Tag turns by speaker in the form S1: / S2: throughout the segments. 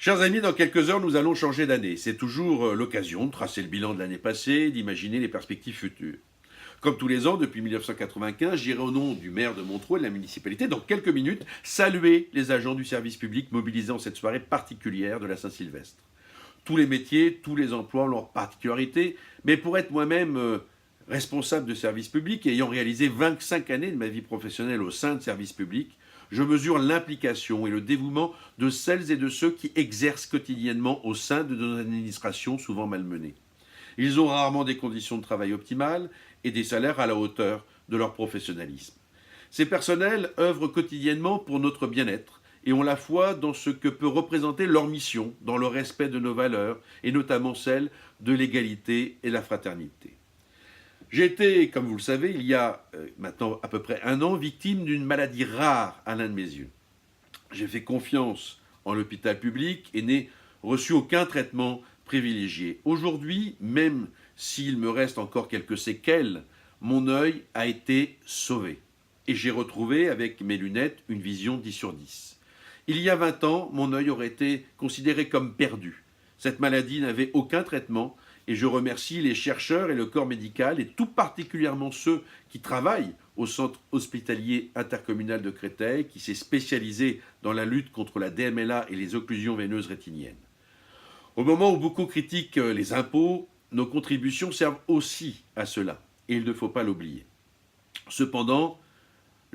S1: Chers amis, dans quelques heures, nous allons changer d'année. C'est toujours l'occasion de tracer le bilan de l'année passée, d'imaginer les perspectives futures. Comme tous les ans, depuis 1995, j'irai au nom du maire de Montreux et de la municipalité, dans quelques minutes, saluer les agents du service public mobilisés en cette soirée particulière de la Saint-Sylvestre. Tous les métiers, tous les emplois ont leurs particularités, mais pour être moi-même responsable de service public et ayant réalisé 25 années de ma vie professionnelle au sein de service public, je mesure l'implication et le dévouement de celles et de ceux qui exercent quotidiennement au sein de nos administrations souvent malmenées. Ils ont rarement des conditions de travail optimales et des salaires à la hauteur de leur professionnalisme. Ces personnels œuvrent quotidiennement pour notre bien-être et ont la foi dans ce que peut représenter leur mission, dans le respect de nos valeurs et notamment celle de l'égalité et la fraternité. J'ai été, comme vous le savez, il y a maintenant à peu près un an, victime d'une maladie rare à l'un de mes yeux. J'ai fait confiance en l'hôpital public et n'ai reçu aucun traitement privilégié. Aujourd'hui, même s'il me reste encore quelques séquelles, mon œil a été sauvé. Et j'ai retrouvé, avec mes lunettes, une vision 10 sur 10. Il y a 20 ans, mon œil aurait été considéré comme perdu. Cette maladie n'avait aucun traitement et je remercie les chercheurs et le corps médical et tout particulièrement ceux qui travaillent au centre hospitalier intercommunal de Créteil qui s'est spécialisé dans la lutte contre la DMLA et les occlusions veineuses rétiniennes. Au moment où beaucoup critiquent les impôts, nos contributions servent aussi à cela et il ne faut pas l'oublier. Cependant,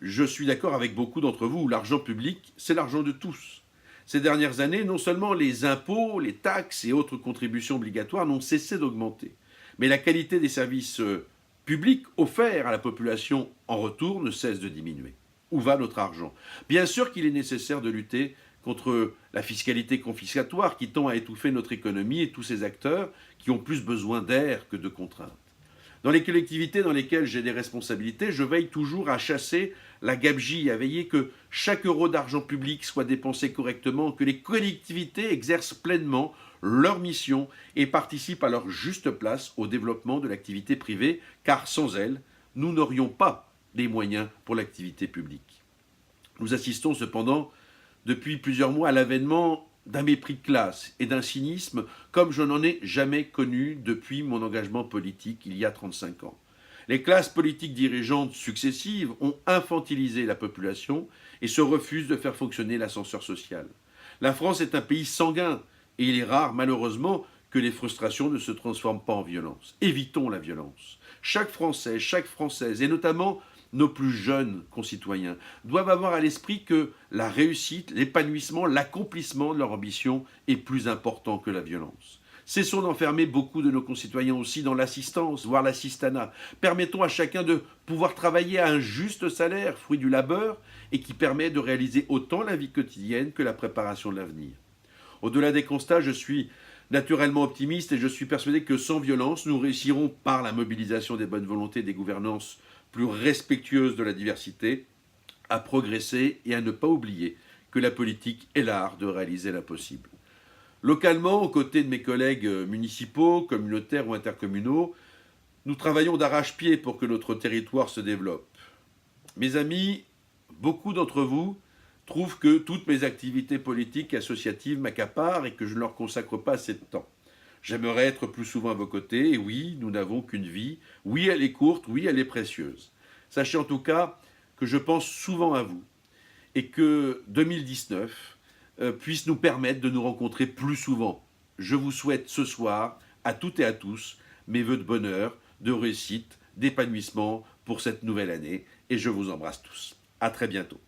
S1: je suis d'accord avec beaucoup d'entre vous, l'argent public, c'est l'argent de tous. Ces dernières années, non seulement les impôts, les taxes et autres contributions obligatoires n'ont cessé d'augmenter, mais la qualité des services publics offerts à la population en retour ne cesse de diminuer. Où va notre argent? Bien sûr qu'il est nécessaire de lutter contre la fiscalité confiscatoire qui tend à étouffer notre économie et tous ces acteurs qui ont plus besoin d'air que de contraintes. Dans les collectivités dans lesquelles j'ai des responsabilités, je veille toujours à chasser la gabegie, à veiller que chaque euro d'argent public soit dépensé correctement, que les collectivités exercent pleinement leur mission et participent à leur juste place au développement de l'activité privée, car sans elles, nous n'aurions pas les moyens pour l'activité publique. Nous assistons cependant depuis plusieurs mois à l'avènement d'un mépris de classe et d'un cynisme comme je n'en ai jamais connu depuis mon engagement politique il y a 35 ans. Les classes politiques dirigeantes successives ont infantilisé la population et se refusent de faire fonctionner l'ascenseur social. La France est un pays sanguin et il est rare, malheureusement, que les frustrations ne se transforment pas en violence. Évitons la violence. Chaque Français, chaque Française, et notamment nos plus jeunes concitoyens, doivent avoir à l'esprit que la réussite, l'épanouissement, l'accomplissement de leur ambition est plus important que la violence. Cessons d'enfermer beaucoup de nos concitoyens aussi dans l'assistance, voire l'assistanat. Permettons à chacun de pouvoir travailler à un juste salaire, fruit du labeur, et qui permet de réaliser autant la vie quotidienne que la préparation de l'avenir. Au-delà des constats, je suis naturellement optimiste et je suis persuadé que sans violence, nous réussirons par la mobilisation des bonnes volontés des gouvernances plus respectueuses de la diversité, à progresser et à ne pas oublier que la politique est l'art de réaliser l'impossible. Localement, aux côtés de mes collègues municipaux, communautaires ou intercommunaux, nous travaillons d'arrache-pied pour que notre territoire se développe. Mes amis, beaucoup d'entre vous trouvent que toutes mes activités politiques et associatives m'accaparent et que je ne leur consacre pas assez de temps. J'aimerais être plus souvent à vos côtés, et oui, nous n'avons qu'une vie. Oui, elle est courte, oui, elle est précieuse. Sachez en tout cas que je pense souvent à vous et que 2019 puisse nous permettre de nous rencontrer plus souvent. Je vous souhaite ce soir, à toutes et à tous, mes vœux de bonheur, de réussite, d'épanouissement pour cette nouvelle année et je vous embrasse tous. À très bientôt.